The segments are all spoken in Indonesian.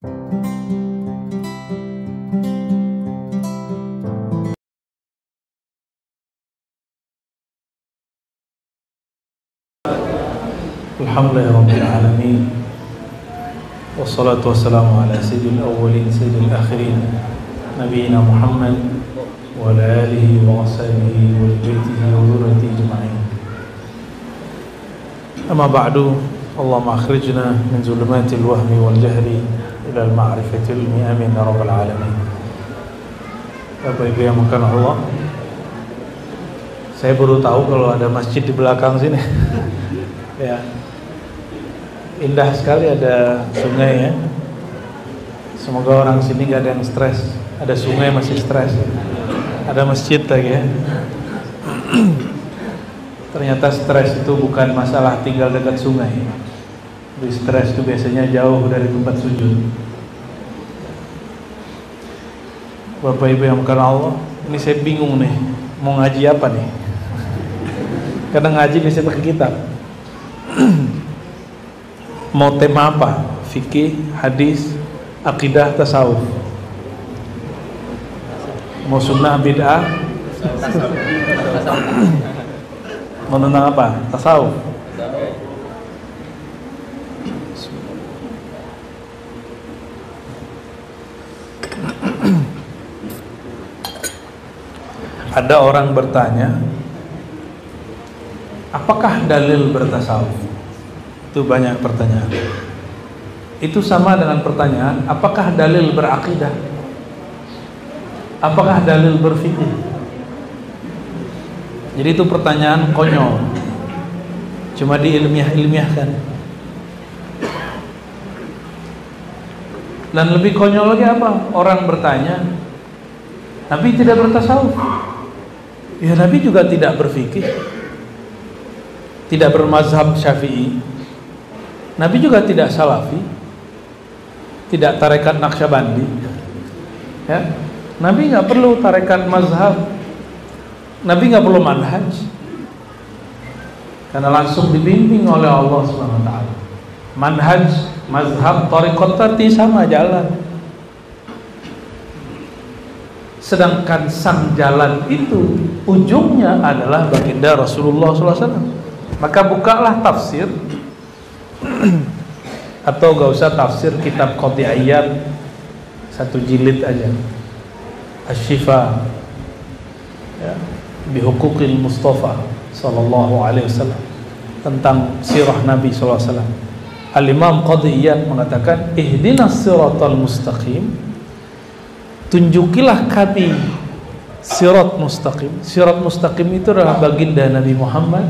Alhamdulillahirabbil alamin. Wassalatu wassalamu ala sayyidil awwalin sayyidil akhirin nabiyina Muhammad wa ala alihi wa ashabihi wa baitihi wa dhurriyyatihi ajma'in. Amma ba'du, Allahumma akhrijna min zulumatil wahmi wal jahli ila al-ma'rifatil ilmi, amin ya rabbal alamin. Bapak Ibu yang makan Allah, saya baru tahu kalau ada masjid di belakang sini. Ya. Indah sekali, ada sungai ya. Semoga orang sini gak ada yang stres. Ada sungai masih stres. Ada masjid lagi ya. Ternyata stres itu bukan masalah tinggal dekat sungai. Jadi stres itu biasanya jauh dari tempat sujud. Bapak Ibu yang bukan Allah, ini saya bingung nih, mau ngaji apa nih? Karena ngaji bisa pakai kitab. Mau tema apa? Fikih, hadis, akidah, tasawuf. Mau sunnah, bid'ah? Mau tentang apa? Tasawuf. Ada orang bertanya, apakah dalil bertasawuf? Itu banyak pertanyaan. Itu sama dengan pertanyaan, apakah dalil berakidah? Apakah dalil berfikih? Jadi itu pertanyaan konyol, cuma diilmiah-ilmiahkan. Dan lebih konyol lagi apa? Orang bertanya, Nabi tidak bertasawuf. Ya, Nabi juga tidak berfikih, tidak bermazhab Syafi'i. Nabi juga tidak salafi, tidak tarekat Naqsyabandi. Ya, Nabi nggak perlu tarekat mazhab, Nabi nggak perlu manhaj, karena langsung dibimbing oleh Allah Subhanahu Wa Taala. Manhaj, mazhab, tarekat tadi sama jalan. Sedangkan sang jalan itu ujungnya adalah baginda Rasulullah SAW. Maka bukalah tafsir. Atau gak usah tafsir kitab Qati'iyat, satu jilid aja, Asy-Syifa ya, Bihuquqil Mustafa sallallahu alaihi wasallam, tentang sirah Nabi sallallahu alaihi wasallam. Al-Imam Qati'iyat mengatakan, ihdinas siratal mustaqim, tunjukilah kami sirat mustaqim. Sirat mustaqim itu adalah baginda Nabi Muhammad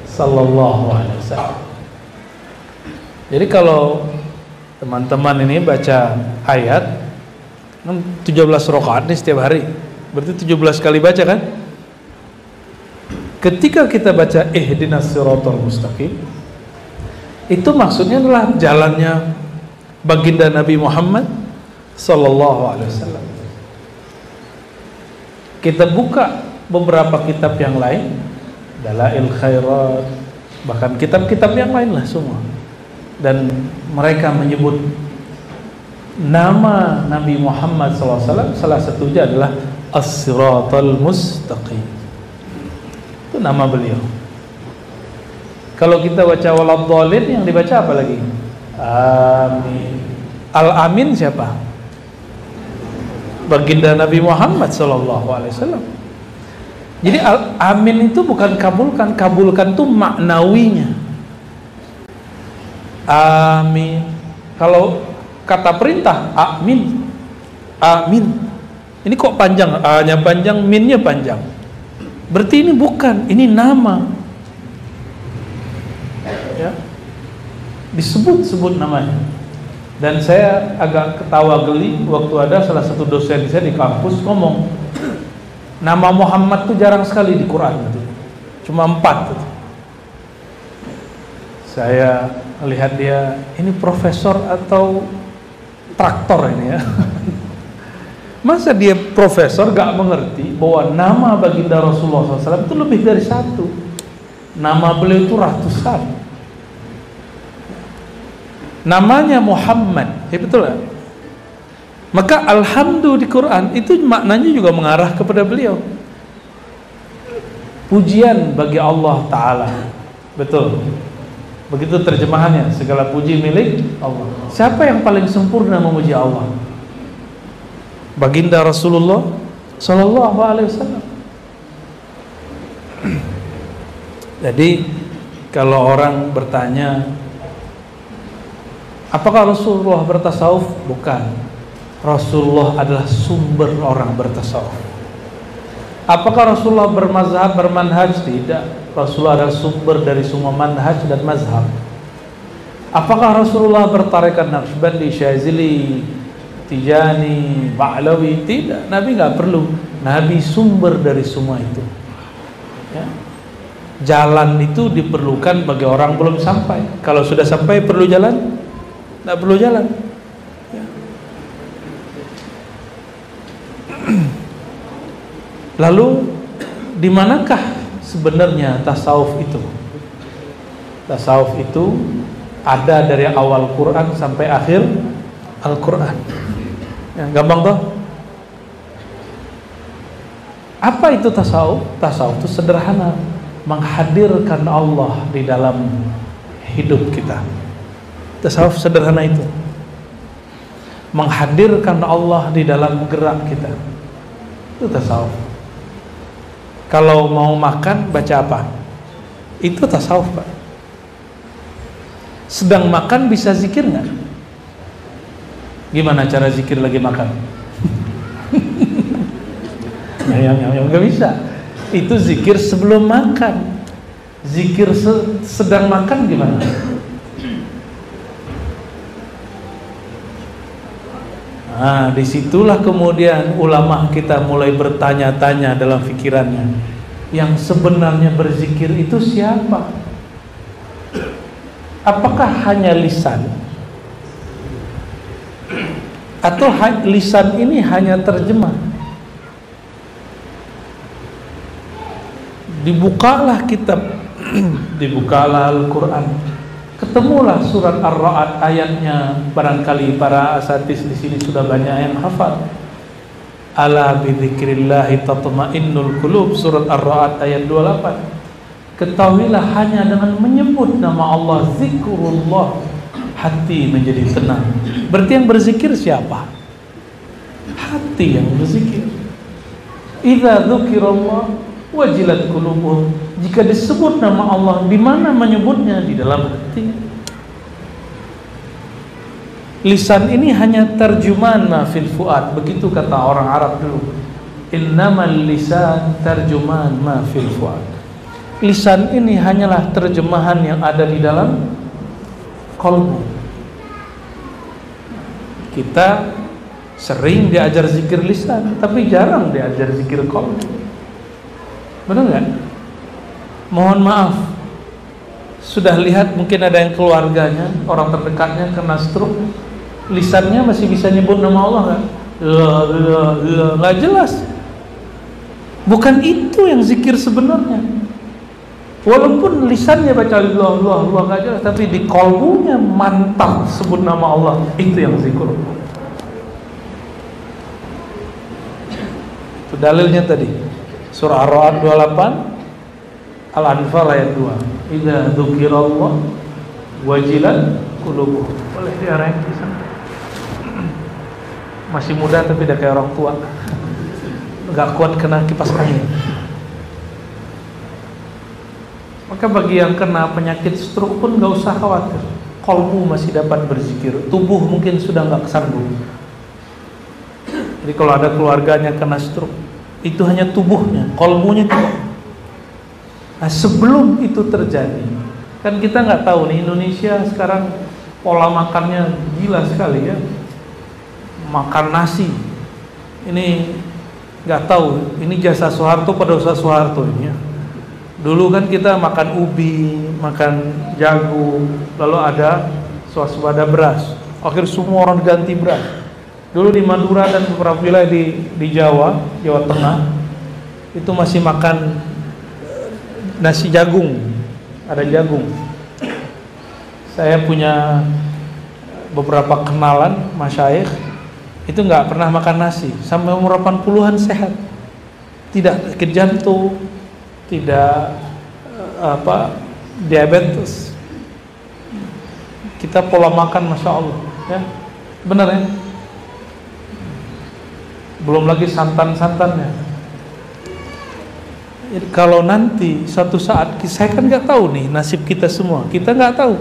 sallallahu alaihi wasallam. Jadi kalau teman-teman ini baca ayat 17 rakaat nih setiap hari, berarti 17 kali baca kan? Ketika kita baca ihdinas siratal mustaqim, itu maksudnya adalah jalannya baginda Nabi Muhammad sallallahu alaihi wasallam. Kita buka beberapa kitab yang lain, Dalail Khairat, bahkan kitab-kitab yang lain lah semua, dan mereka menyebut nama Nabi Muhammad SAW, salah satunya adalah As-Siratal Mustaqim. Itu nama beliau. Kalau kita baca Waladhdallin, yang dibaca apa lagi? Amin. Al-Amin siapa? Baginda Nabi Muhammad SAW. Jadi Al-Amin itu bukan kabulkan, kabulkan itu maknawinya. Amin. Kalau kata perintah, amin, amin. Ini kok panjang? A-nya panjang, min-nya panjang. Berarti ini bukan, ini nama. Ya. Disebut-sebut namanya. Dan saya agak ketawa geli waktu ada salah satu dosen saya di kampus ngomong, nama Muhammad tuh jarang sekali di Quran gitu. Cuma 4 gitu. Saya lihat dia, ini profesor atau traktor ini ya. Masa dia profesor gak mengerti bahwa nama baginda Rasulullah SAW itu lebih dari 1. Nama beliau itu ratusan. Namanya Muhammad, ya betul lah. Maka alhamdulillah di Quran itu maknanya juga mengarah kepada beliau. Pujian bagi Allah Ta'ala. Betul. Begitu terjemahannya, segala puji milik Allah. Siapa yang paling sempurna memuji Allah? Baginda Rasulullah Sallallahu Alaihi Wasallam. Jadi kalau orang bertanya, apakah Rasulullah bertasawuf? Bukan. Rasulullah adalah sumber orang bertasawuf. Apakah Rasulullah bermazhab, bermanhaj? Tidak. Rasulullah adalah sumber dari semua manhaj dan mazhab. Apakah Rasulullah bertarekat Naqsybandi, Syazili, Tijani, Ba'lawi? Tidak. Nabi nggak perlu. Nabi sumber dari semua itu. Ya. Jalan itu diperlukan bagi orang belum sampai. Kalau sudah sampai perlu jalan? Nggak perlu jalan. Ya. Lalu di manakah sebenarnya tasawuf itu? Tasawuf itu ada dari awal Quran sampai akhir Al-Quran. Ya, gampang toh? Apa itu tasawuf? Tasawuf itu sederhana, menghadirkan Allah di dalam hidup kita. Tasawuf sederhana itu, menghadirkan Allah di dalam gerak kita. Itu tasawuf. Kalau mau makan baca apa? Itu tasawuf, Pak. Sedang makan bisa zikir nggak? Gimana cara zikir lagi makan? yang nggak bisa. Itu zikir sebelum makan. Zikir sedang makan gimana? Nah, disitulah kemudian ulama kita mulai bertanya-tanya dalam pikirannya, yang sebenarnya berzikir itu siapa? Apakah hanya lisan? Atau lisan ini hanya terjemah? Dibukalah kitab, dibukalah Al-Quran, ketemulah surat Ar-Ra'd ayatnya. Barangkali para asatis di sini sudah banyak yang hafal. Ala bidzikrillahi tatma'innul qulub, surat Ar-Ra'd ayat 28. Ketahuilah hanya dengan menyebut nama Allah, zikrullah, hati menjadi tenang. Berarti yang berzikir siapa? Hati yang berzikir. Idza dzukirallah wajilat qulubuhum. Jika disebut nama Allah, di mana menyebutnya? Di dalam hati. Lisan ini hanya terjemahan ma fil fuad, begitu kata orang Arab dulu. Innamal lisan terjemahan ma fil fuad. Lisan ini hanyalah terjemahan yang ada di dalam qalbu. Kita sering diajar zikir lisan, tapi jarang diajar zikir qalbu. Benar nggak? Mohon maaf, sudah lihat mungkin ada yang keluarganya, orang terdekatnya kena stroke, lisannya masih bisa nyebut nama Allah nggak? Nggak jelas. Bukan itu yang zikir sebenarnya. Walaupun lisannya baca Allah nggak jelas, tapi di qalbunya mantap sebut nama Allah, itu yang zikir. Itu dalilnya tadi. Surah Ar-Ra'd 28, Al-Anfal ayat 2. Idza dzukirallah wajilat qulubuhum. Boleh diarahin di sana. Masih muda tapi udah kayak orang tua. Enggak kuat kena kipas angin. Maka bagi yang kena penyakit stroke pun enggak usah khawatir. Qalbu masih dapat berzikir. Tubuh mungkin sudah enggak kesanggup. Jadi kalau ada keluarganya kena stroke, itu hanya tubuhnya, qalbunya tidak. Nah, sebelum itu terjadi, kan kita nggak tahu nih, Indonesia sekarang pola makannya gila sekali ya, makan nasi. Ini nggak tahu, ini jasa Soeharto pada usaha Soeharto ini ya. Dulu kan kita makan ubi, makan jagung, lalu ada swasembada beras. Akhir semua orang ganti beras. Dulu di Madura dan beberapa wilayah di Jawa Tengah itu masih makan nasi jagung, ada jagung. Saya punya beberapa kenalan masyayikh itu nggak pernah makan nasi sampai umur 80-an sehat, tidak sakit jantung, tidak diabetes. Kita pola makan masya Allah ya, benar ya. Belum lagi santan-santannya. Jadi kalau nanti suatu saat, saya kan nggak tahu nih nasib kita semua, kita nggak tahu.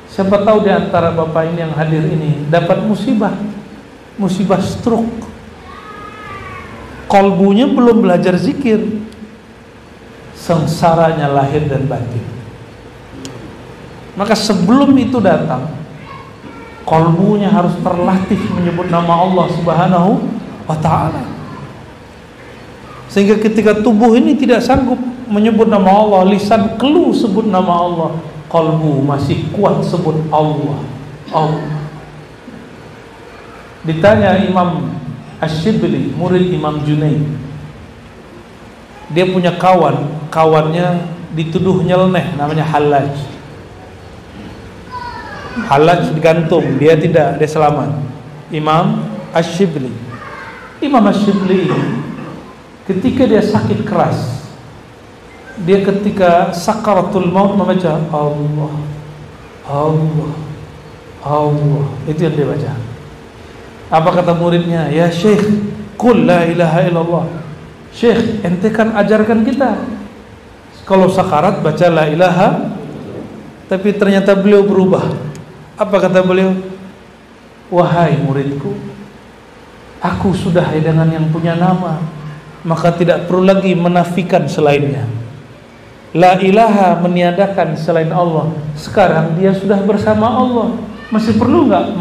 Siapa tahu di antara bapak ini yang hadir ini dapat musibah stroke, kolbunya belum belajar zikir, sengsaranya lahir dan batin. Maka sebelum itu datang, kolbunya harus terlatih menyebut nama Allah Subhanahu wa ta'ala, sehingga ketika tubuh ini tidak sanggup menyebut nama Allah, lisan keluh sebut nama Allah, kolbu masih kuat sebut Allah. Ditanya Imam Ash-Shibli, murid Imam Junaid, dia punya kawannya dituduh nyeleneh, namanya Hallaj digantung, dia tidak, dia selamat. Imam Ash-Shibli ketika dia sakit keras, dia ketika sakaratul maut membaca Allah, itu yang dia baca. Apa kata muridnya? Ya Syekh, qul la ilaha illallah. Syekh, ente kan ajarkan kita kalau sakarat baca la ilaha. Tapi ternyata beliau berubah. Apa kata beliau? Wahai muridku, aku sudah dengan yang punya nama, maka tidak perlu lagi menafikan selainnya. La ilaha meniadakan selain Allah. Sekarang dia sudah bersama Allah, masih perlu nggak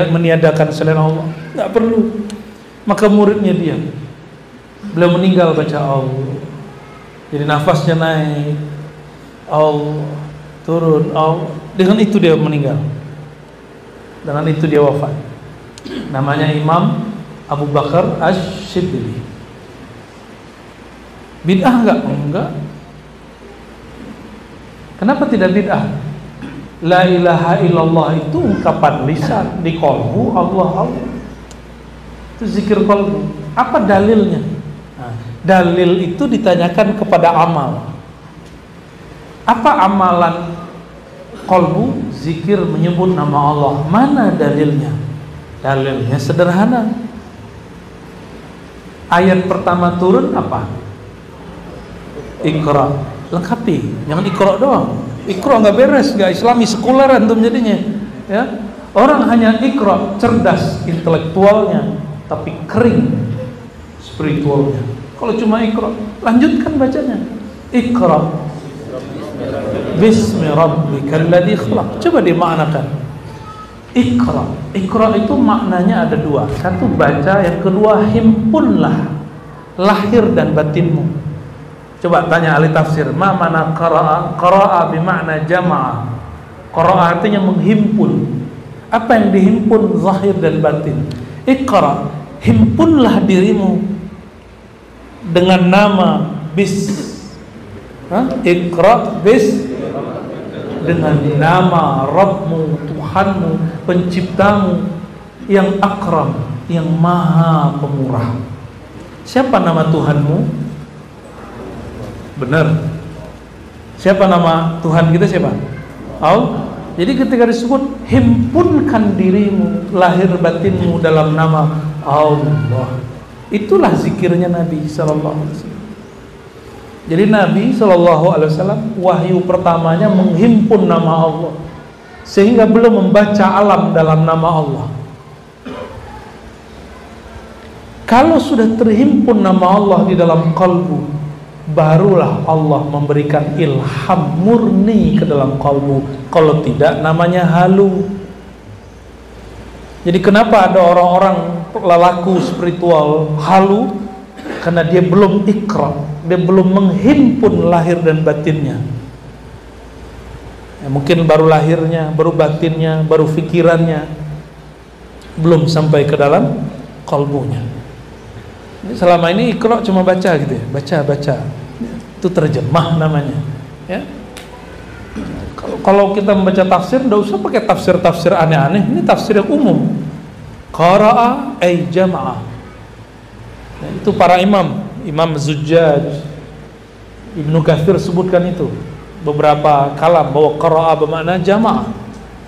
meniadakan selain Allah? Nggak perlu. Maka muridnya diam. Beliau meninggal baca Allah. Jadi nafasnya naik, Allah turun, Allah. Dengan itu dia meninggal. Dengan itu dia wafat. Namanya Imam Abu Bakar Ash-Shibli. Bid'ah enggak? Enggak. Kenapa tidak bid'ah? La ilaha illallah itu ungkapan lisan, di qalbu Allah. Itu zikir qalbu. Apa dalilnya? Nah, dalil itu ditanyakan kepada amal. Apa amalan qalbu? Zikir menyebut nama Allah. Mana dalilnya? Dalilnya sederhana. Ayat pertama turun apa? Iqra. Lengkapi, jangan Iqra doang. Iqra nggak beres, nggak Islami, sekuler antum jadinya. Ya, orang hanya Iqra, cerdas intelektualnya, tapi kering spiritualnya. Kalau cuma Iqra, lanjutkan bacanya. Iqra Bismi rabbikal ladzi khalaq. Coba dimaknakan. Iqra. Iqra itu maknanya ada dua. Satu baca, yang kedua himpunlah lahir dan batinmu. Coba tanya ahli tafsir, ma mana qara'a? Qara'a bermakna jama'a. Qara'a artinya menghimpun. Apa yang dihimpun? Zahir dan batin. Iqra, himpunlah dirimu dengan nama Iqra bis, dengan nama Rabbmu, Tuhanmu, penciptamu yang akram, yang maha pemurah. Siapa nama Tuhanmu? Benar. Siapa nama Tuhan kita? Siapa? Allah. Jadi ketika disebut himpunkan dirimu, lahir batinmu dalam nama Allah, itulah zikirnya Nabi sallallahu alaihi wasallam. Jadi Nabi sallallahu alaihi wasallam wahyu pertamanya menghimpun nama Allah, sehingga belum membaca alam dalam nama Allah. Kalau sudah terhimpun nama Allah di dalam kalbu, barulah Allah memberikan ilham murni ke dalam kalbu. Kalau tidak, namanya halu. Jadi kenapa ada orang-orang lelaku spiritual halu? Karena dia belum ikra, dia belum menghimpun lahir dan batinnya. Ya, mungkin baru lahirnya, baru batinnya, baru fikirannya, belum sampai ke dalam kalbunya. Selama ini ikra cuma baca gitu ya, baca. Itu terjemah namanya. Ya. Kalau kita membaca tafsir, tidak usah pakai tafsir aneh-aneh. Ini tafsir yang umum. Qara'a ay jama'a. Nah, itu para Imam Zujjaj, Ibnu Katsir sebutkan itu beberapa kalam bahwa qara'a bermakna jama'a,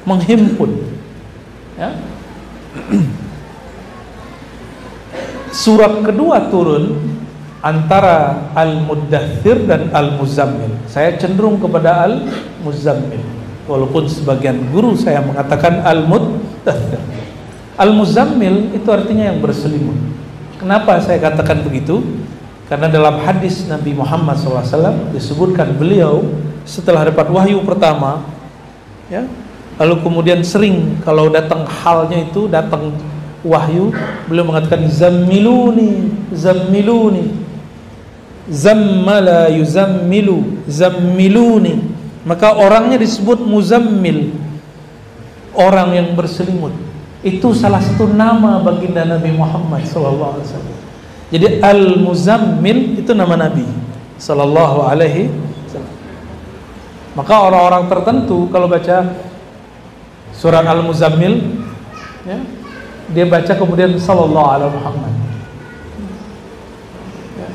menghimpun. Ya. Surat kedua turun antara Al-Muddathir dan Al-Muzammil. Saya cenderung kepada Al-Muzammil, walaupun sebagian guru saya mengatakan Al-Muddathir. Al-Muzammil itu artinya yang berselimut. Kenapa saya katakan begitu? Karena dalam hadis Nabi Muhammad SAW disebutkan beliau setelah dapat wahyu pertama, ya, lalu kemudian sering kalau datang halnya itu, datang wahyu, beliau mengatakan zammiluni, zammiluni, zammala yuzammilu, zammiluni. Maka orangnya disebut muzammil, orang yang berselimut. Itu salah satu nama baginda Nabi Muhammad SAW. Jadi Al-Muzammil itu nama Nabi sallallahu alaihi wasallam. Maka orang-orang tertentu kalau baca surat Al-Muzammil, ya, dia baca kemudian sallallahu alaihi Muhammad. Ya.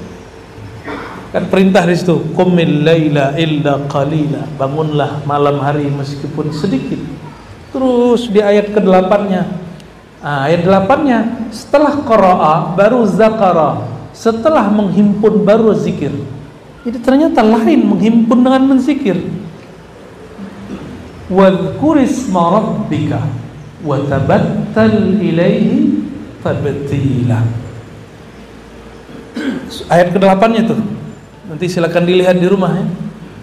Kan perintah di situ, qumil laila illa qalila, bangunlah malam hari meskipun sedikit. Terus di ayat ke-8-nya, ayat 8-nya, setelah qara'a baru zakara, setelah menghimpun baru zikir. Jadi ternyata lain menghimpun dengan menzikir. Wadhkurisma rabbika wa tabattal ilaihi tabtila. Ayat ke-8-nya tuh, nanti silakan dilihat di rumah ya.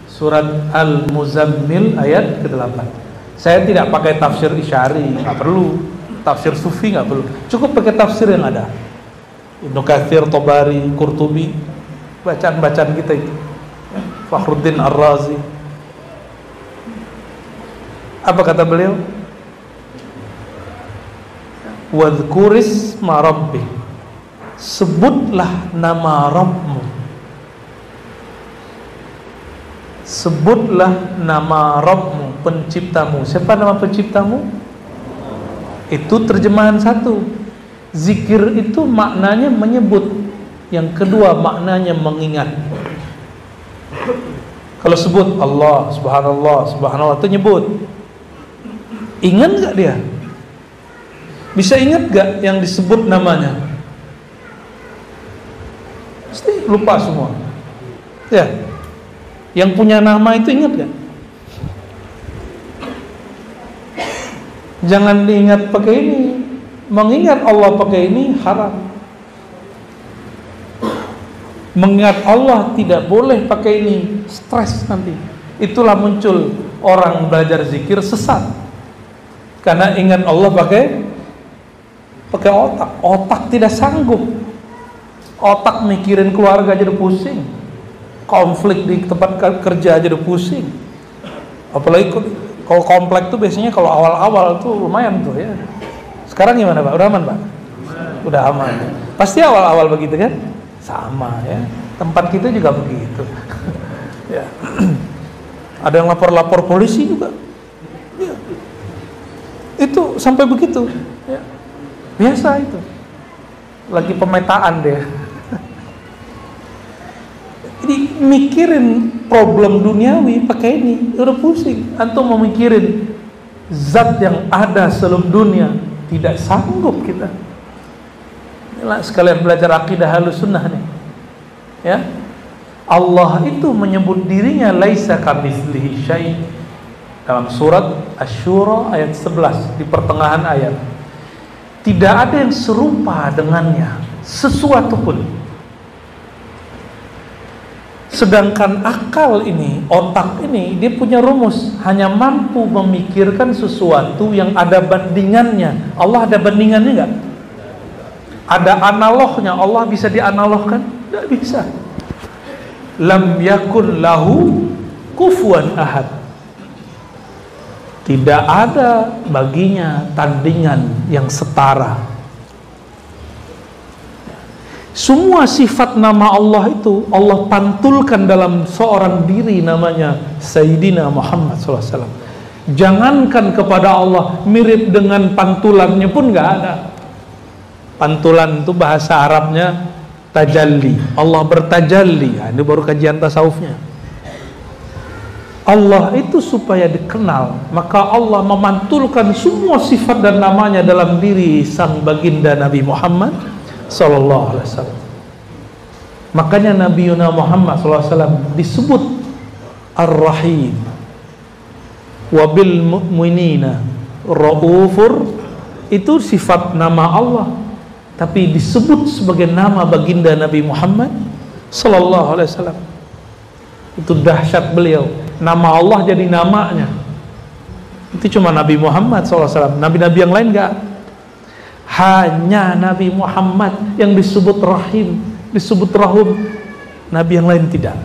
Surat Al-Muzammil ayat ke-8. Saya tidak pakai tafsir Isyari, nggak perlu. Tafsir Sufi nggak perlu. Cukup pakai tafsir yang ada. Ibnu Katsir, Tabari, Qurtubi, bacaan-bacaan kita itu. Fakhruddin Ar-Razi. Apa kata beliau? Wadhkurisma rabbik, sebutlah nama Rabbmu. Sebutlah nama Rabbmu, penciptamu. Siapa nama penciptamu? Itu terjemahan satu. Zikir itu maknanya menyebut. Yang kedua maknanya mengingat. Kalau sebut Allah, subhanallah, subhanallah, itu nyebut. Ingat gak dia? Bisa ingat gak yang disebut namanya? Pasti lupa semua. Ya. Yang punya nama itu ingat gak? Jangan diingat pakai ini. Mengingat Allah pakai ini haram. Mengingat Allah tidak boleh pakai ini, stres nanti. Itulah muncul orang belajar zikir sesat. Karena ingat Allah pakai otak. Otak tidak sanggup. Otak mikirin keluarga aja udah pusing. Konflik di tempat kerja aja udah pusing. Apalagi kalau komplek tuh biasanya kalau awal-awal tuh lumayan tuh ya. Sekarang gimana Pak? Udah aman Pak? Udah aman. Pasti awal-awal begitu kan? Sama ya. Tempat kita juga begitu. Ya. Ada yang lapor-lapor polisi juga. Ya. Itu sampai begitu. Ya. Biasa itu. Lagi pemetaan deh. Jadi mikirin problem duniawi pakai ini udah pusing. Antum mau mikirin zat yang ada sebelum dunia, tidak sanggup kita. Inilah sekalian belajar akidah Ahlussunnah nih. Ya. Allah itu menyebut dirinya laisa kamitslihi syai' dalam surat Asy-Syura ayat 11 di pertengahan ayat. Tidak ada yang serupa dengannya sesuatu pun. Sedangkan akal ini, otak ini, dia punya rumus, hanya mampu memikirkan sesuatu yang ada bandingannya. Allah ada bandingannya enggak? Ada analognya. Allah bisa dianalogkan? Tidak bisa. Lam yakun lahu kufuwan ahad. Tidak ada baginya tandingan yang setara. Semua sifat nama Allah itu Allah pantulkan dalam seorang diri namanya Sayyidina Muhammad SAW. Jangankan kepada Allah mirip dengan pantulannya pun gak ada. Pantulan itu bahasa Arabnya tajalli. Allah bertajalli. Nah, ini baru kajian tasawufnya. Allah itu supaya dikenal, maka Allah memantulkan semua sifat dan namanya dalam diri sang baginda Nabi Muhammad sallallahu alaihi wasallam. Makanya Nabi Muhammad sallallahu alaihi wasallam disebut Ar-Rahim, wa bil mu'minina Raufur. Itu sifat nama Allah, tapi disebut sebagai nama baginda Nabi Muhammad sallallahu alaihi wasallam. Itu dahsyat beliau. Nama Allah jadi namanya. Itu cuma Nabi Muhammad SAW. Nabi-nabi yang lain enggak. Hanya Nabi Muhammad yang disebut Rahim, disebut Rahum. Nabi yang lain tidak.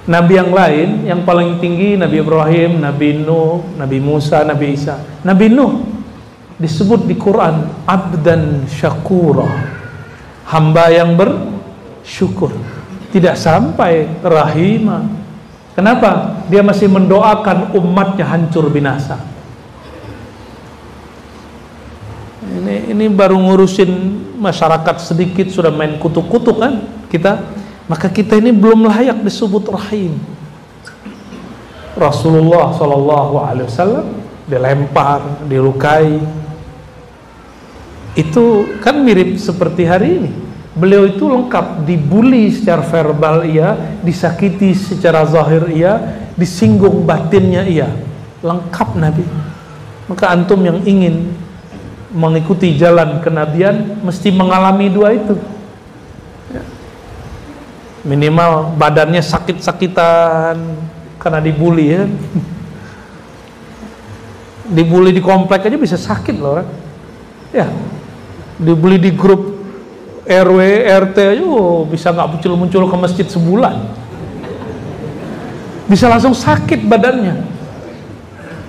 Nabi yang lain yang paling tinggi Nabi Ibrahim, Nabi Nuh, Nabi Musa, Nabi Isa. Nabi Nuh disebut di Quran abdan syakura, hamba yang bersyukur. Tidak sampai rahimah. Kenapa? Dia masih mendoakan umatnya hancur binasa. Ini baru ngurusin masyarakat sedikit sudah main kutuk-kutuk kan kita. Maka kita ini belum layak disebut rahim. Rasulullah SAW dilempar, dilukai. Itu kan mirip seperti hari ini. Beliau itu lengkap, dibully secara verbal iya, disakiti secara zahir iya, disinggung batinnya iya. Lengkap Nabi. Maka antum yang ingin mengikuti jalan kenabian mesti mengalami dua itu. Minimal badannya sakit-sakitan karena dibully ya. Dibully di komplek aja bisa sakit loh orang. Ya. Dibully di grup RW, RT aja bisa nggak muncul-muncul ke masjid sebulan. Bisa langsung sakit badannya.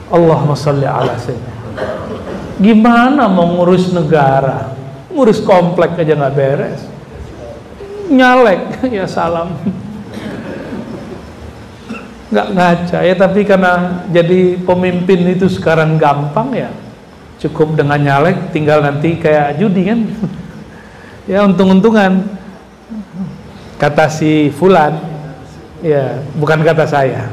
Allahumma sholli ala sayyidina. Gimana mau ngurus negara? Ngurus komplek aja nggak beres. Nyalek, ya salam. Nggak ngaca ya, tapi karena jadi pemimpin itu sekarang gampang ya. Cukup dengan nyalek, tinggal nanti kayak judi kan. Ya untung-untungan kata si Fulan, ya bukan kata saya.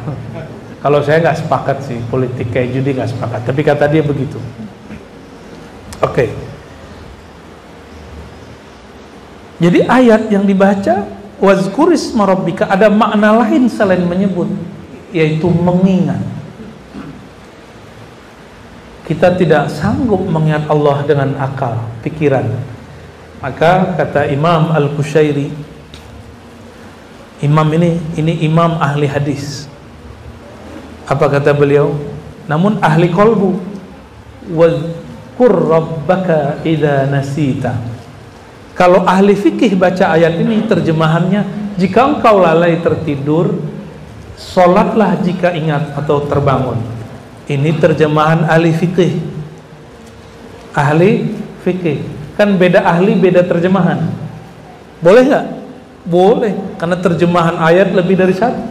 Kalau saya nggak sepakat sih politik kayak judi, nggak sepakat. Tapi kata dia begitu. Oke. Jadi ayat yang dibaca wazkurisma rabbika ada makna lain selain menyebut, yaitu mengingat. Kita tidak sanggup mengingat Allah dengan akal, pikiran. Maka kata Imam Al-Qushairi, imam ini imam ahli hadis. Apa kata beliau? Namun ahli qalbu. Wazkur rabbaka idza nasita. Kalau ahli fikih baca ayat ini terjemahannya, jika engkau lalai tertidur, sholatlah jika ingat atau terbangun. Ini terjemahan ahli fikih. Ahli fikih. Kan beda ahli, beda terjemahan. Boleh nggak? Boleh, karena terjemahan ayat lebih dari satu.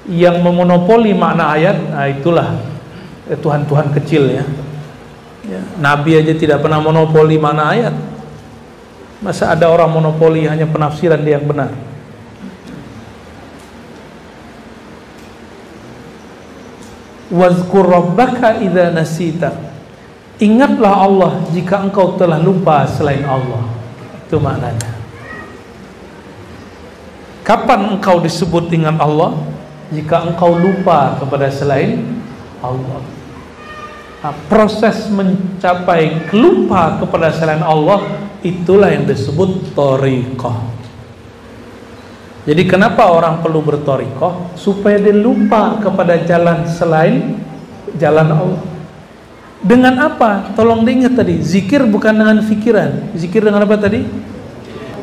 Yang memonopoli makna ayat, nah itulah Tuhan-Tuhan kecil ya. Nabi aja tidak pernah monopoli makna ayat. Masa ada orang monopoli hanya penafsiran dia yang benar? Wazkur rabbaka idza nasita. Ingatlah Allah jika engkau telah lupa selain Allah. Itu maknanya. Kapan engkau disebut ingat Allah? Jika engkau lupa kepada selain Allah. Nah, proses mencapai lupa kepada selain Allah, itulah yang disebut thariqah. Jadi kenapa orang perlu berthariqah? Supaya dia lupa kepada jalan selain jalan Allah. Dengan apa? Tolong diingat tadi, zikir bukan dengan fikiran. Zikir dengan apa tadi?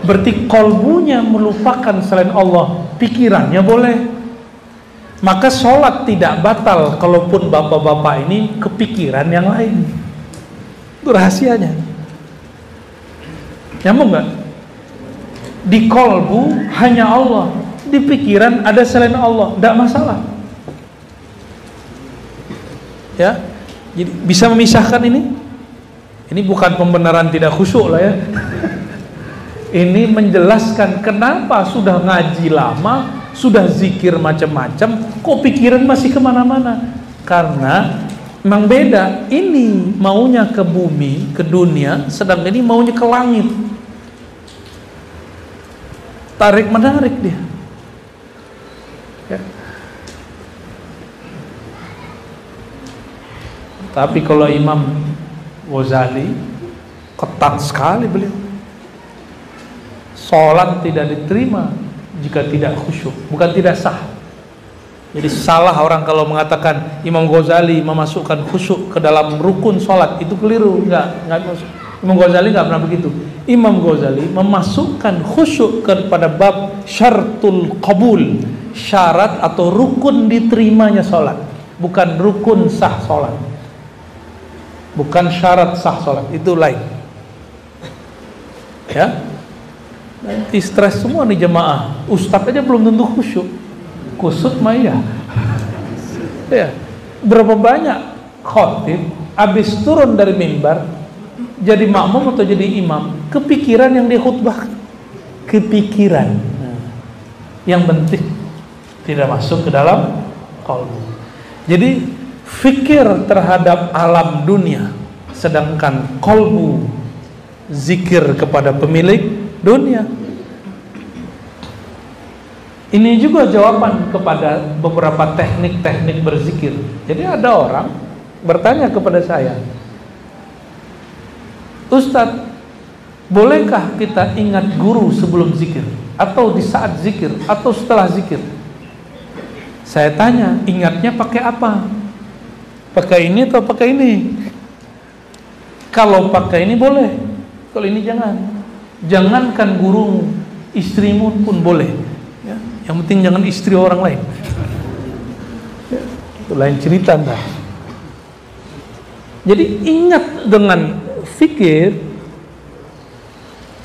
Berarti kolbunya melupakan selain Allah, pikirannya boleh. Maka sholat tidak batal kalaupun bapak-bapak ini kepikiran yang lain. Itu rahasianya. Nyambung gak? Di kolbu hanya Allah, di pikiran ada selain Allah, tidak masalah. Ya. Jadi bisa memisahkan ini? Ini bukan pembenaran tidak khusyuk lah ya. Ini menjelaskan kenapa sudah ngaji lama, sudah zikir macam-macam, kok pikiran masih kemana-mana. Karena memang beda. Ini maunya ke bumi, ke dunia, sedang ini maunya ke langit. Tarik menarik dia. Ya. Tapi kalau Imam Ghazali ketat sekali beliau. Sholat tidak diterima jika tidak khusyuk, bukan tidak sah. Jadi salah orang kalau mengatakan Imam Ghazali memasukkan khusyuk ke dalam rukun sholat, itu keliru. Enggak masuk. Imam Ghazali enggak pernah begitu. Imam Ghazali memasukkan khusyuk kepada bab syartul qabul, syarat atau rukun diterimanya sholat, bukan rukun sah sholat, bukan syarat sah sholat, itu lain. Ya. Nanti stres semua nih jemaah. Ustadz aja belum tentu khusyuk. Kusut mah iya. Ya. Berapa banyak khotib habis turun dari mimbar jadi makmum atau jadi imam, kepikiran yang dia khutbah, kepikiran. Yang penting tidak masuk ke dalam qalbu. Jadi fikir terhadap alam dunia, sedangkan qalbu zikir kepada pemilik dunia. Ini juga jawaban kepada beberapa teknik-teknik berzikir. Jadi ada orang bertanya kepada saya, Ustadz, bolehkah kita ingat guru sebelum zikir, atau di saat zikir, atau setelah zikir? Saya tanya, ingatnya pakai apa? Pakai ini atau pakai ini? Kalau pakai ini boleh, kalau ini jangan. Jangankan gurumu, istrimu pun boleh ya. Yang penting jangan istri orang lain ya, itu lain cerita entah. Jadi ingat dengan fikir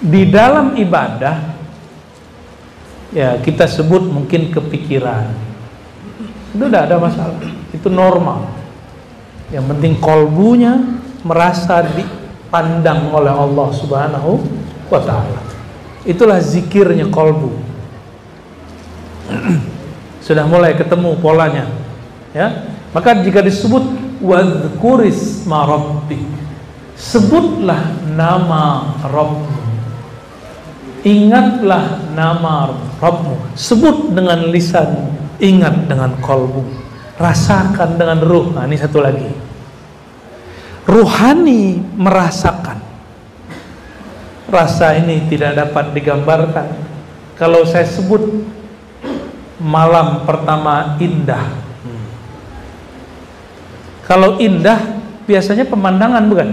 di dalam ibadah, ya kita sebut mungkin kepikiran, itu tidak ada masalah, itu normal. Yang penting kolbunya merasa dipandang oleh Allah Subhanahu wa ta'ala. Itulah zikirnya kolbu. Sudah mulai ketemu polanya ya. Maka jika disebut wadhkurisma rabbik, sebutlah nama Rabbmu, ingatlah nama Rabbmu. Sebut dengan lisan, ingat dengan kolbu, rasakan dengan ruh. Nah, ini satu lagi, ruhani merasakan. Rasa ini tidak dapat digambarkan. Kalau saya sebut malam pertama indah, kalau indah biasanya pemandangan, bukan?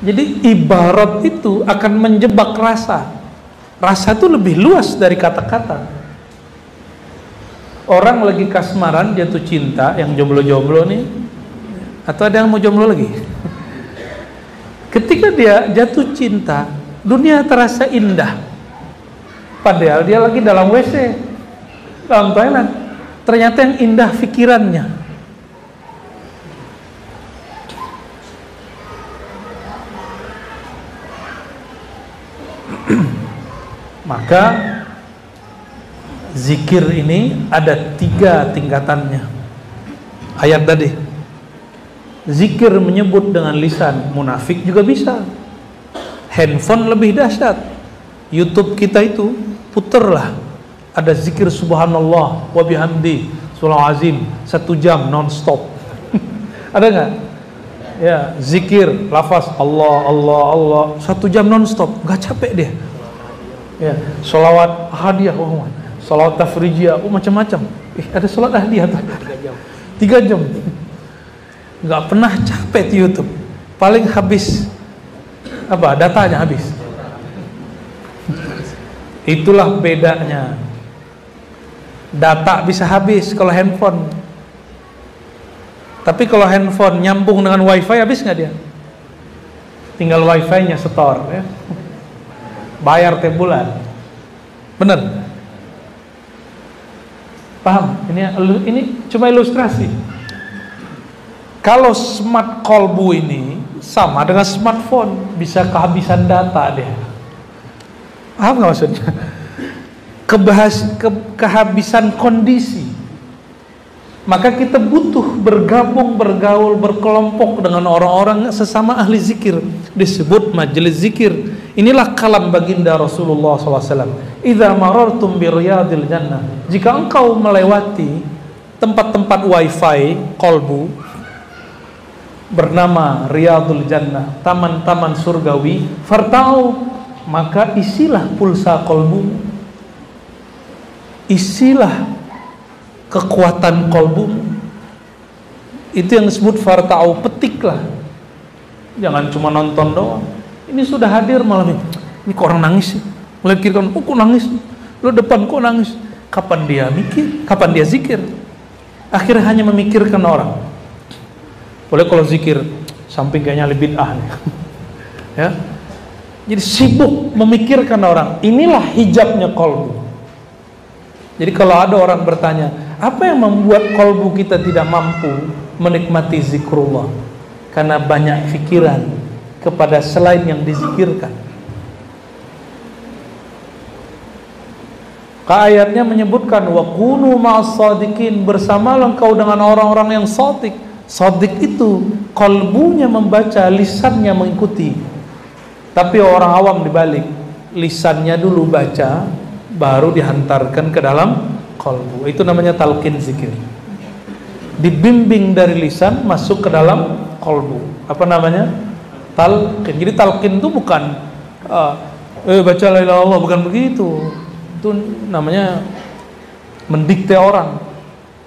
Jadi ibarat itu akan menjebak rasa. Rasa itu lebih luas dari kata-kata. Orang lagi kasmaran, jatuh cinta, yang jomblo-jomblo nih, atau ada yang mau jomblo lagi? Ketika dia jatuh cinta, dunia terasa indah, padahal dia lagi dalam WC, dalam toilet. Ternyata yang indah pikirannya. Maka zikir ini ada 3 tingkatannya. Ayat tadi, zikir menyebut dengan lisan, munafik juga bisa. Handphone lebih dahsyat. YouTube kita itu puterlah, ada zikir subhanallah wa bihamdi subhanallah azim 1 jam non-stop. Ada nggak? Ya, zikir lafaz Allah Allah Allah 1 jam non-stop, nggak capek deh. Ya, sholawat hadiah, sholawat tafrijiyah, macam-macam. Ada sholat hadiah tuh 3 jam. Nggak pernah capek di YouTube. Paling habis apa? Datanya habis. Itulah bedanya. Data bisa habis kalau handphone. Tapi kalau handphone nyambung dengan wifi, habis nggak dia? Tinggal wifi-nya setor ya. Bayar tiap bulan. Bener? Paham? Ini cuma ilustrasi. Kalau smart kolbu ini sama dengan smartphone, bisa kehabisan data dia. Paham nggak maksudnya? Kehabisan kondisi. Maka kita butuh bergabung, bergaul, berkelompok dengan orang-orang sesama ahli zikir. Disebut majelis zikir. Inilah kalam baginda Rasulullah SAW. Idza marartum bi riyadil jannah. Jika engkau melewati tempat-tempat wifi kolbu bernama Riyadul Jannah, taman-taman surgawi, fartau, maka isilah pulsa kolbu, isilah kekuatan kolbu. Itu yang disebut fartau, petiklah. Jangan cuma nonton doang. Ini sudah hadir malam ini kok orang nangis sih? Melekirkan, kok nangis? Lo depan kok nangis? Kapan dia mikir? Kapan dia zikir? Akhirnya hanya memikirkan orang. Boleh kalau zikir samping kayaknya lebih bid'ah nih. Ya. Jadi sibuk memikirkan orang. Inilah hijabnya kolbu. Jadi kalau ada orang bertanya, apa yang membuat kolbu kita tidak mampu menikmati zikrullah? Karena banyak pikiran kepada selain yang dizikirkan. Ayatnya menyebutkan wa kunu ma'as shadiqin, bersamalah engkau dengan orang-orang yang shadiq. Shadiq itu kalbunya membaca, lisannya mengikuti. Tapi orang awam dibalik, lisannya dulu baca, baru dihantarkan ke dalam kalbu. Itu namanya talqin zikir. Dibimbing dari lisan masuk ke dalam kalbu. Apa namanya? Talqin. Jadi talqin itu bukan baca la ilaha illallah, bukan begitu. Itu namanya mendikte orang.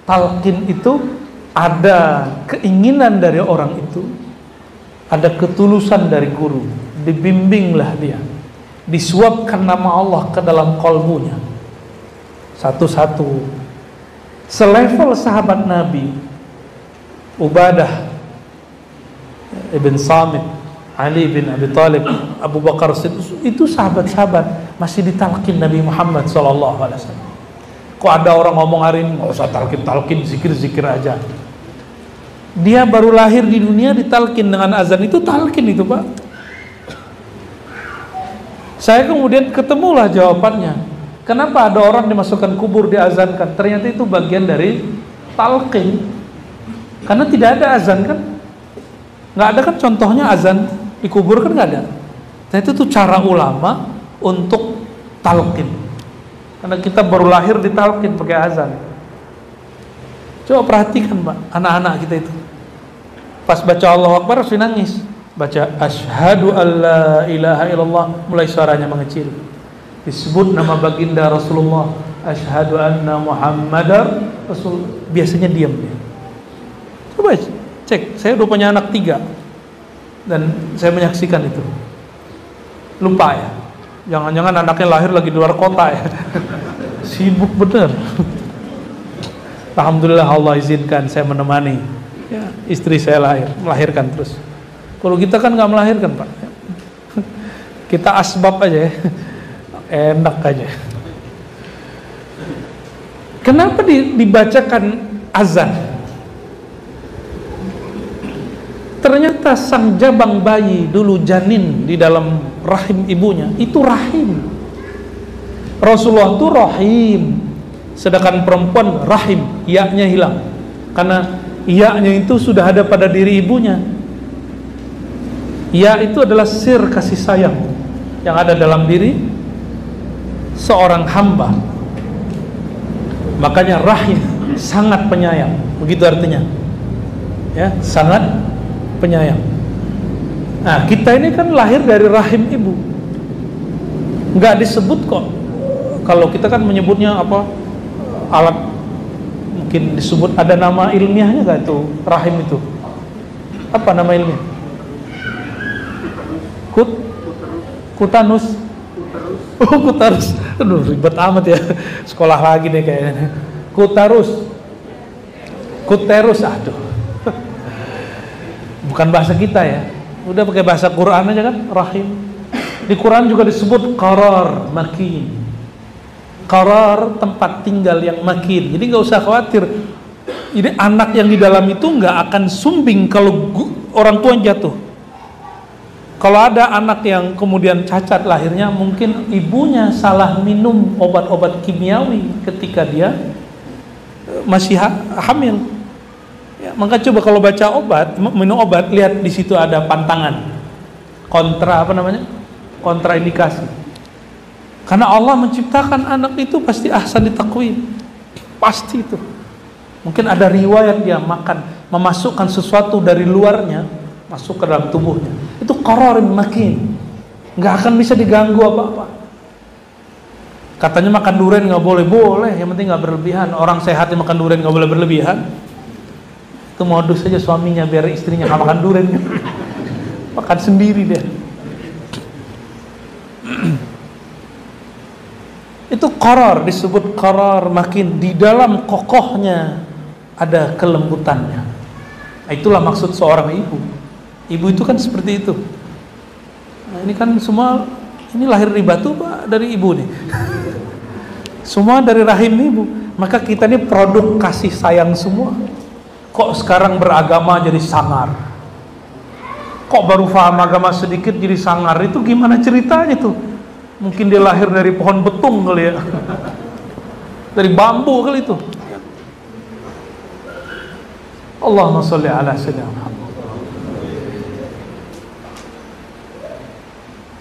Talqin itu ada keinginan dari orang itu, ada ketulusan dari guru, dibimbinglah dia, disuapkan nama Allah ke dalam kalbunya satu-satu. Selevel sahabat Nabi Ubadah ibn Samit, Ali bin Abi Thalib, Abu Bakar Siddiq, itu sahabat-sahabat masih ditalqin Nabi Muhammad SAW. Kok ada orang ngomong hari ini nggak usah talqin, zikir aja. Dia baru lahir di dunia ditalqin dengan azan, itu talqin itu Pak. Saya kemudian ketemulah jawabannya. Kenapa ada orang dimasukkan kubur diazankan? Ternyata itu bagian dari talqin. Karena tidak ada azan kan? Nggak ada kan contohnya azan di kubur kan nggak ada. Nah itu tuh cara ulama untuk talqin. Karena kita baru lahir ditalqin pakai azan. Coba perhatikan Pak, anak-anak kita itu. Pas baca Allahu Akbar harus nangis. Baca asyhadu alla ilaha illallah, mulai suaranya mengecil. Disebut nama baginda Rasulullah, asyhadu anna Muhammadar Rasul, biasanya diam dia. Coba cek, saya udah punya anak 3 dan saya menyaksikan itu. Lupa ya. Jangan-jangan anaknya lahir lagi di luar kota ya. Sibuk bener. Alhamdulillah Allah izinkan saya menemani ya, istri saya melahirkan terus. Kalau kita kan nggak melahirkan Pak. Kita asbab aja ya. Enak aja. Kenapa dibacakan azan? Ternyata sang jabang bayi dulu janin di dalam rahim ibunya, itu rahim. Rasulullah itu rahim, sedangkan perempuan rahim, ya-nya hilang. Karena ya-nya itu sudah ada pada diri ibunya. Ya itu adalah sir kasih sayang yang ada dalam diri seorang hamba. Makanya rahim, sangat penyayang. Begitu artinya. Ya, sangat penyayang. Nah, kita ini kan lahir dari rahim ibu. Enggak disebut kok. Kalau kita kan menyebutnya apa? Alat, mungkin disebut ada nama ilmiahnya enggak itu rahim itu? Apa nama ilmiah? Kutanus. Oh, kutarus. Aduh, ribet amat ya. Sekolah lagi deh kayaknya. Kuterus, aduh. Bukan bahasa kita ya. Udah pakai bahasa Quran aja kan, rahim. Di Quran juga disebut qarar makin. Qarar, tempat tinggal yang makin. Jadi nggak usah khawatir. Jadi anak yang di dalam itu nggak akan sumbing kalau orang tua jatuh. Kalau ada anak yang kemudian cacat lahirnya, mungkin ibunya salah minum obat-obat kimiawi ketika dia masih hamil. Ya, maka coba kalau baca obat, minum obat, lihat di situ ada pantangan, kontraindikasi. Karena Allah menciptakan anak itu pasti ahsan taqwim, pasti itu. Mungkin ada riwayat dia memasukkan sesuatu dari luarnya masuk ke dalam tubuhnya. Itu qararin makin, nggak akan bisa diganggu apa-apa. Katanya makan durian nggak boleh, yang penting nggak berlebihan. Orang sehat yang makan durian nggak boleh berlebihan. Itu modus saja suaminya biar istrinya nggak makan durian, makan sendiri dia. Itu qarar, disebut qarar makin, di dalam kokohnya ada kelembutannya. Itulah maksud seorang ibu. Ibu itu kan seperti itu. Nah, ini kan semua, ini lahir dari batu Pak, dari ibu nih. Semua dari rahim ibu. Maka kita ini produk kasih sayang semua. Kok sekarang beragama jadi sangar? Kok baru paham agama sedikit jadi sangar? Itu gimana ceritanya tuh? Mungkin dia lahir dari pohon betung kali ya. Dari bambu kali itu. Allahumma sholli ala sayyidina Muhammad.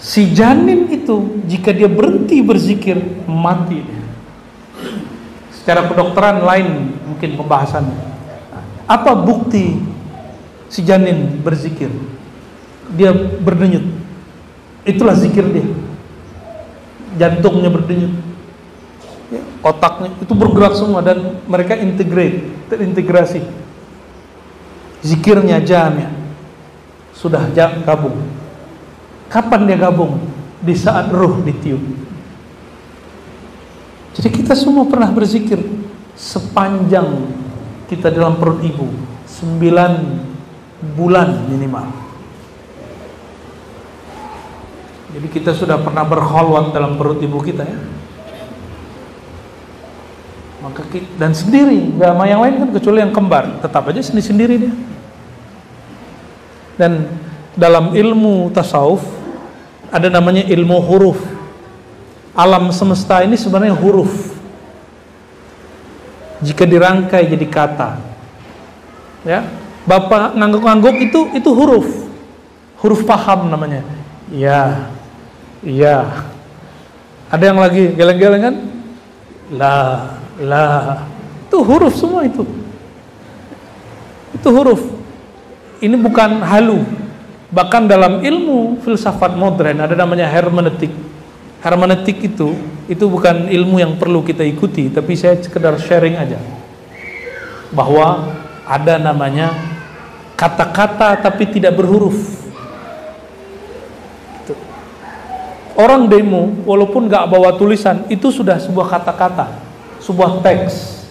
Si janin itu jika dia berhenti berzikir, mati dia. Secara kedokteran lain mungkin pembahasannya. Apa bukti si janin berzikir? Dia berdenyut. Itulah zikir dia. Jantungnya berdenyut, otaknya itu bergerak semua, dan mereka terintegrasi. Zikirnya jamnya sudah gabung. Kapan dia gabung? Di saat ruh ditiup. Jadi kita semua pernah berzikir sepanjang kita dalam perut ibu, 9 bulan minimal. Jadi kita sudah pernah berkholwat dalam perut ibu kita ya. Maka dan sendiri, nggak sama yang lain kan, kecuali yang kembar, tetap aja sendiri dia. Dan dalam ilmu tasawuf ada namanya ilmu huruf. Alam semesta ini sebenarnya huruf. Jika dirangkai jadi kata, ya, Bapak ngangguk-ngangguk itu huruf paham namanya. Ya. Iya. Ada yang lagi geleng-geleng kan? La. Itu huruf semua itu. Itu huruf. Ini bukan halu. Bahkan dalam ilmu filsafat modern ada namanya hermeneutik. Hermeneutik itu bukan ilmu yang perlu kita ikuti, tapi saya sekedar sharing aja. Bahwa ada namanya kata-kata tapi tidak berhuruf. Orang demo walaupun gak bawa tulisan, itu sudah sebuah kata-kata, sebuah teks.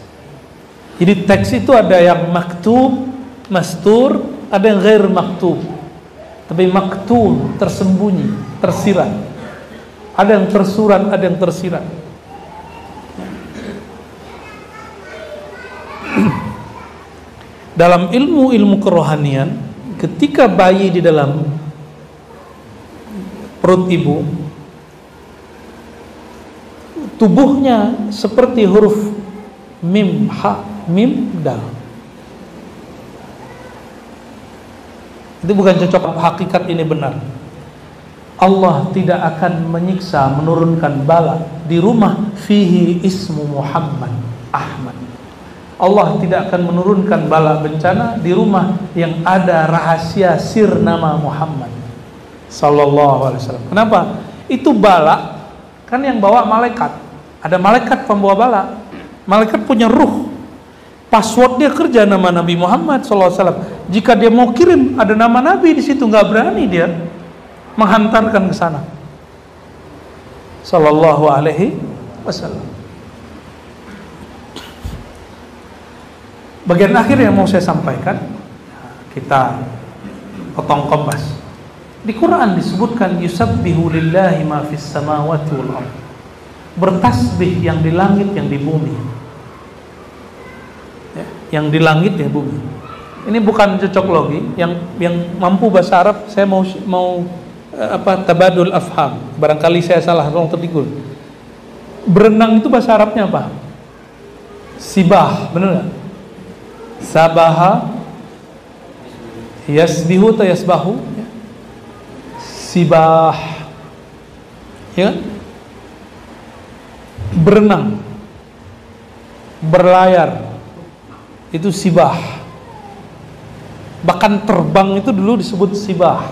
Jadi teks itu ada yang maktub, mastur, ada yang ghair maktub. Tapi maktub tersembunyi, tersirat. Ada yang tersurat, ada yang tersirat. Dalam ilmu kerohanian, ketika bayi di dalam perut ibu, tubuhnya seperti huruf mim, ha, mim, dal. Itu bukan cocok, hakikat ini benar. Allah tidak akan menyiksa, menurunkan bala di rumah fihi ismu Muhammad Ahmad. Allah tidak akan menurunkan bala bencana di rumah yang ada rahasia sir nama Muhammad sallallahu alaihi wasallam. Kenapa? Itu bala kan yang bawa malaikat. Ada malaikat pembawa bala. Malaikat punya ruh. Passwordnya kerja nama Nabi Muhammad SAW. Jika dia mau kirim ada nama Nabi di situ, nggak berani dia menghantarkan ke sana. Sallallahu alaihi wasallam. Bagian akhir yang mau saya sampaikan, kita potong kompas. Di Quran disebutkan yusabbihu lillahi ma fis samawati wal ardh. Bertasbih yang di langit, yang di bumi. Ya, yang di langit, yang di bumi. Ini bukan cocok logi. Yang mampu bahasa Arab, saya mau tabadul afham. Barangkali saya salah, tolong tertimbul. Berenang itu bahasa Arabnya apa? Sibah, benar nggak? Sabaha, yasbihu atau yasbahu? Sibah, ya kan? Berenang, berlayar, itu sibah. Bahkan terbang itu dulu disebut sibah.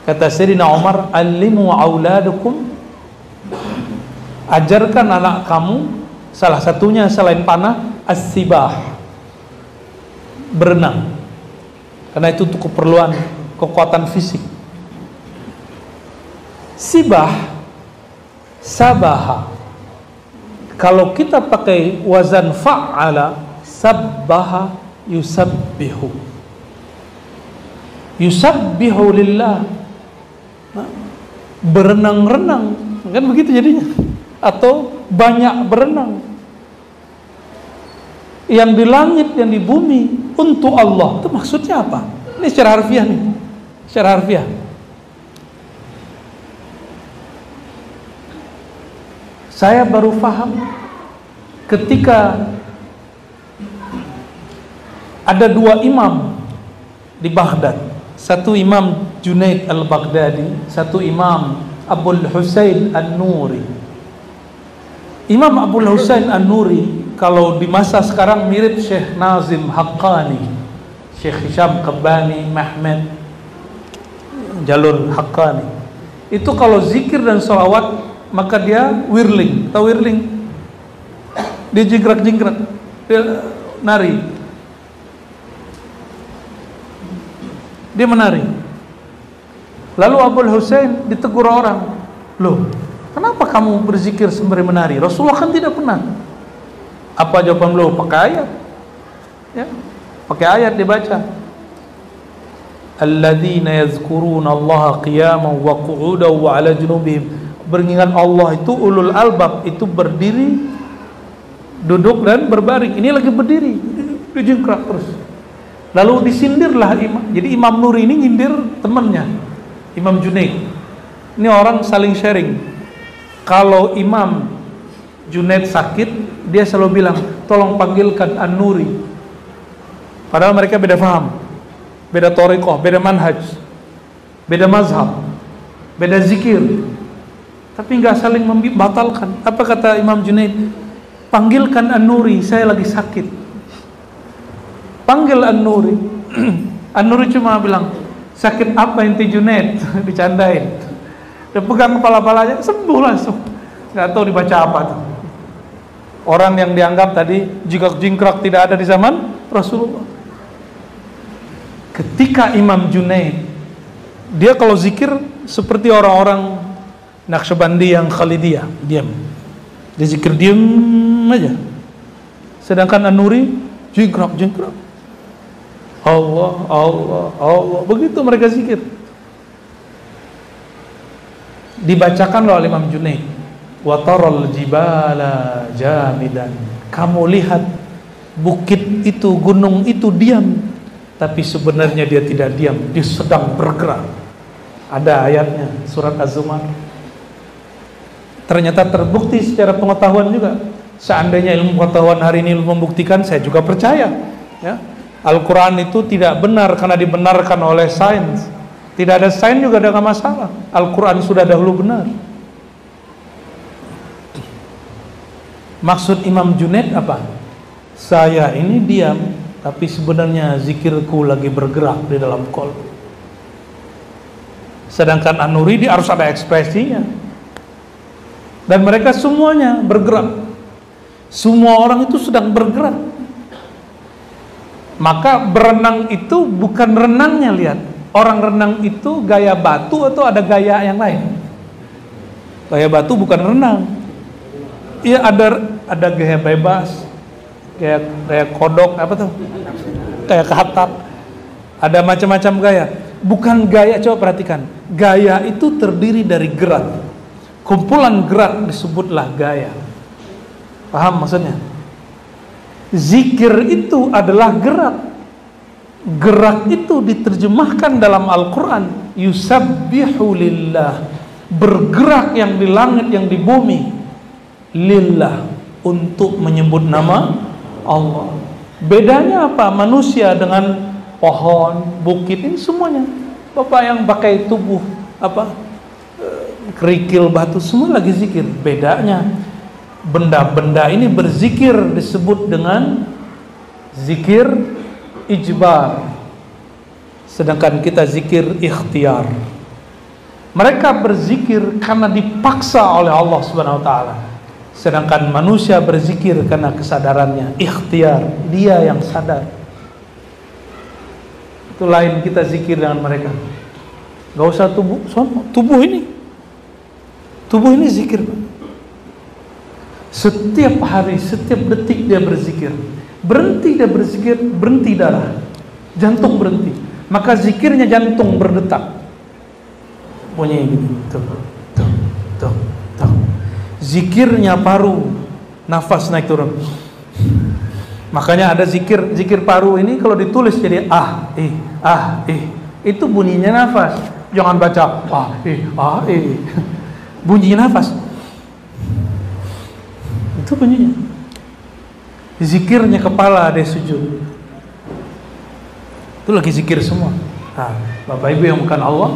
Kata Sayyidina Umar, "Allimu auladukum", ajarkan anak kamu, salah satunya selain panah, as-sibah, berenang. Karena itu untuk keperluan kekuatan fisik. Sibah, sabaha. Kalau kita pakai wazan fa'ala, sabbaha, yusabbihu. Yusabbihu lillah, berenang-renang, kan begitu jadinya. Atau banyak berenang, yang di langit, yang di bumi, untuk Allah. Itu maksudnya apa? Ini secara harfiah nih, secara harfiah. Saya baru paham ketika ada dua imam di Baghdad. Satu imam Junaid al-Baghdadi, satu imam Abul Husain an-Nuri. Imam Abul Husain an-Nuri kalau di masa sekarang mirip Syekh Nazim Haqqani, Syekh Hisham Qabbani Mahmud, jalur Haqqani. Itu kalau zikir dan sholawat maka dia whirling. Tahu whirling? Dia jingkrak-jingkrak, dia nari, dia menari. Lalu Abul Husain ditegur orang, "Loh, kenapa kamu berzikir sembari menari? Rasulullah kan tidak pernah." Apa jawaban beliau? Pakai ayat, ya, pakai ayat dibaca. Alladzina yazkuruna Allah qiyaman wa qu'udan wa 'ala junubihim. Mengingat Allah itu ulul albab, itu berdiri, duduk dan berbaring. Ini lagi berdiri, dijingkrak terus. Lalu disindirlah imam. Jadi Imam Nuri ini nyindir temannya, Imam Junaid. Ini orang saling sharing. Kalau Imam Junaid sakit, dia selalu bilang, "Tolong panggilkan An-Nuri." Padahal mereka beda faham, beda thariqah, beda manhaj, beda mazhab, beda zikir, tapi nggak saling membatalkan. Apa kata Imam Junaid? "Panggilkan An-Nuri, saya lagi sakit." Panggil An-Nuri. An-Nuri cuma bilang, "Sakit apa inti Junaid?" Dicandain. Dia pegang kepala-palanya, sembuh langsung. Nggak tahu dibaca apa tuh. Orang yang dianggap tadi jingkrak tidak ada di zaman Rasulullah. Ketika Imam Junaid, dia kalau zikir seperti orang-orang Naqsyabandi yang Khalidiyah, diam. Dia zikir diam aja. Sedangkan An-Nuri jingkrak. Allah, Allah, Allah. Begitu mereka zikir. Dibacakan oleh Imam Junaid, "Wa taral jibala jamidan." Kamu lihat bukit itu, gunung itu diam, tapi sebenarnya dia tidak diam, dia sedang bergerak. Ada ayatnya, surat Az-Zumar. Ternyata terbukti secara pengetahuan juga. Seandainya ilmu pengetahuan hari ini membuktikan, saya juga percaya, ya. Al-Quran itu tidak benar karena dibenarkan oleh sains. Tidak ada sains juga ada masalah. Al-Quran sudah dahulu benar. Maksud Imam Junaid apa? Saya ini diam, tapi sebenarnya zikirku lagi bergerak di dalam qalb. Sedangkan An-Nuri dia harus ada ekspresinya. Dan mereka semuanya bergerak. Semua orang itu sedang bergerak. Maka berenang itu bukan renangnya, lihat. Orang renang itu gaya batu atau ada gaya yang lain? Gaya batu bukan renang. Iya, ada gaya bebas, kayak kodok, apa tuh? Kayak katak. Ada macam-macam gaya. Bukan gaya, coba perhatikan. Gaya itu terdiri dari gerak. Kumpulan gerak disebutlah gaya. Paham maksudnya? Zikir itu adalah gerak. Gerak itu diterjemahkan dalam Al-Quran yusabbihu lillah, bergerak yang di langit yang di bumi, lillah, untuk menyebut nama Allah. Bedanya apa manusia dengan pohon, bukit, ini semuanya Bapak yang pakai tubuh kerikil, batu, semua lagi zikir. Bedanya benda-benda ini berzikir disebut dengan zikir ijbar, sedangkan kita zikir ikhtiar. Mereka berzikir karena dipaksa oleh Allah Subhanahu wa taala, sedangkan manusia berzikir karena kesadarannya, ikhtiar, dia yang sadar. Itu lain kita zikir dengan mereka. Gak usah tubuh ini zikir. Setiap hari, setiap detik dia berzikir. Berhenti dia berzikir, berhenti darah, jantung berhenti. Maka zikirnya jantung berdetak, bunyi gitu, tuh. Zikirnya paru, nafas naik turun. Makanya ada zikir paru ini kalau ditulis jadi itu bunyinya nafas. Jangan baca bunyinya nafas. Itu bunyinya. Zikirnya kepala ada sujud. Itu lagi zikir semua. Nah, Bapak Ibu yang bukan Allah.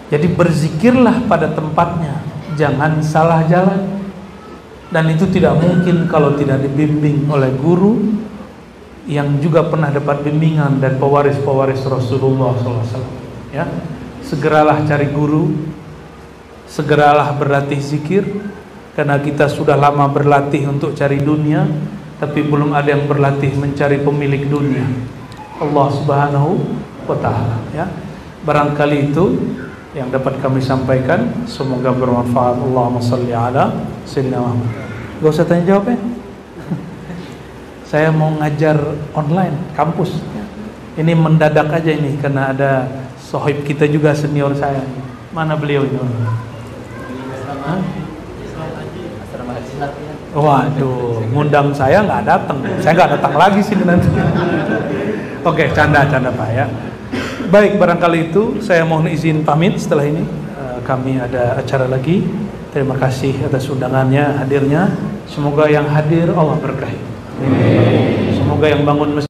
Jadi berzikirlah pada tempatnya, jangan salah jalan. Dan itu tidak mungkin kalau tidak dibimbing oleh guru yang juga pernah dapat bimbingan dan pewaris-pewaris Rasulullah SAW. Ya, segeralah cari guru, segeralah berlatih zikir, karena kita sudah lama berlatih untuk cari dunia, tapi belum ada yang berlatih mencari pemilik dunia, Allah Subhanahu wa Ta'ala. Ya, barangkali itu yang dapat kami sampaikan, semoga bermanfaat. Allahumma shalli ala sayyidina Muhammad. Gak usah tanya jawab ya. Saya mau ngajar online kampus. Ini mendadak aja ini karena ada sohib kita juga senior saya. Mana beliau ini? Waduh, ngundang saya nggak datang. Saya nggak datang lagi sini nanti. Oke, canda Pak ya. Baik, barangkali itu saya mohon izin pamit. Setelah ini kami ada acara lagi. Terima kasih atas undangannya, hadirnya. Semoga yang hadir Allah berkahi. Semoga yang bangun masjid